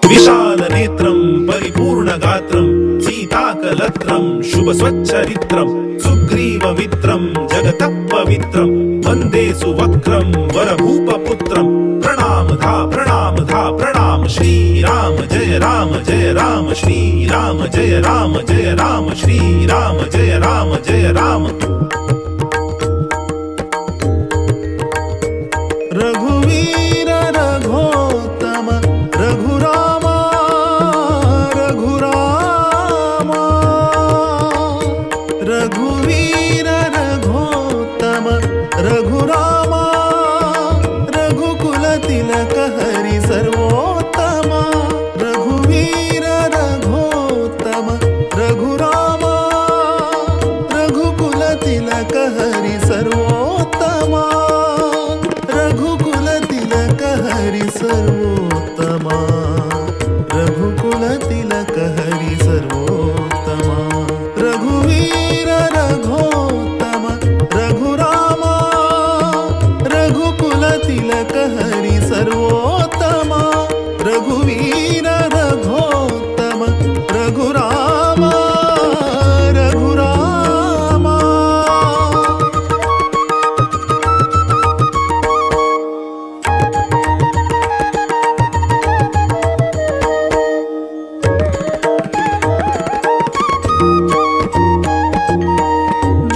विशाल नेत्रं परिपूर्ण गात्रं सीताकलत्रं शुभ स्वच्छरित्रं सुग्रीवमित्रं जगतः पवित्रं वन्दे सुवक्रं वरभूपपुत्रं प्रणाम धा श्रीराम जय राम श्रीराम जय राम श्रीराम जय राम रघुवीर रघोत्तम रघुरामा रघुरामा रघुवीर रघोत्तम रघुरामा रघुकुल तिलक हरि सर्वोत्तमा रघुवीर रघोत्तम रघुरामा रघुकुल तिलक हरि सर्वोत्तमा रघुकुल तिलक हरि सर्वोत्तमा रघुकुल तिलक हरि सर्वोत्तमा रघुवीर रघोत्तम रघुरामा रघुकुल तिलक हरि सर्वोत्तमा रघुवीर रघोत्तम रघुरामा रघुरामा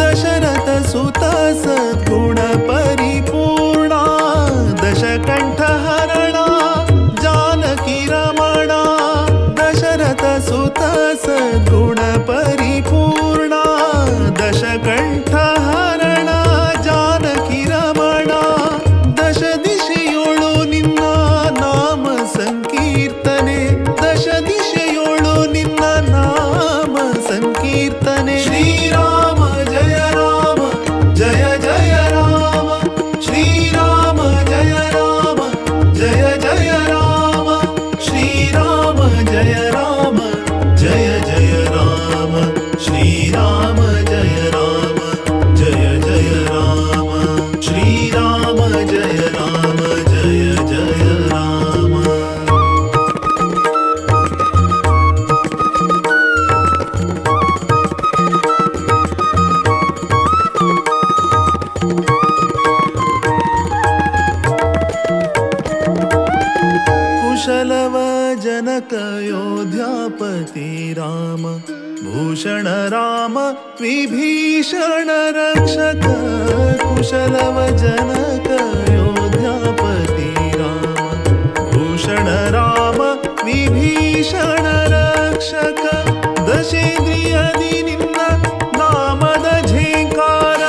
दशरथ सुत सद्गुण परिपूर्णा दशकंठ हरणा जानकी रमणा दशरथ सुत सद्गुण परिपूर्णा दशकंठ हरणा जानकी रमणा दश दिशೆಯೋಳು ನಿನ್ನ ನಾಮ ಸಂಕೀರ್ತನೆ दश दिशೆಯೋಳು ನಿನ್ನ ನಾಮ ಸಂಕೀರ್ತನೆ ಶ್ರೀರಾಮ ಜಯ ರಾಮ ಜಯ ಜಯ ರಾಮ ಶ್ರೀರಾಮ ಜಯ ರಾಮ ಜಯ ಜಯ ರಾಮ ಶ್ರೀರಾಮ ಜಯ ರಾಮ ಜಯ ಜಯ ರಾಮ ಶ್ರೀರಾಮ ಜಯ ರಾಮ ಜಯ ಜಯ ರಾಮ ಶ್ರೀರಾಮ ಜಯ ರಾಮ ಜಯ ಜಯ ರಾಮ कुशलव जनक योध्यापति राम भूषण राम विभीषण रक्षक कुशलव जनक योध्यापति राम भूषण राम विभीषण रक्षक दशेन्द्रियदि निन्न नामद झेंकार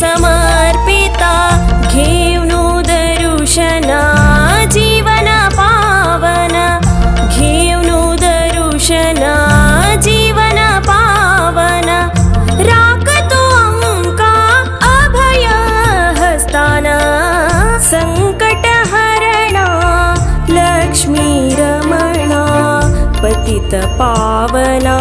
समर्पिता घेवनु दरुशना जीवन पावन घेवनु दरुशना जीवन पावन राकतो अंका अभय हस्ताना संकट हरणा लक्ष्मी रमणा पतित पावना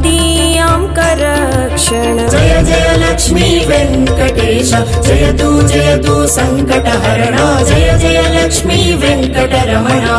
दीयां करक्षण जय जय लक्ष्मी वेंकटेश जय तु संकट हरणा जय जय लक्ष्मी वेंकटरमणा।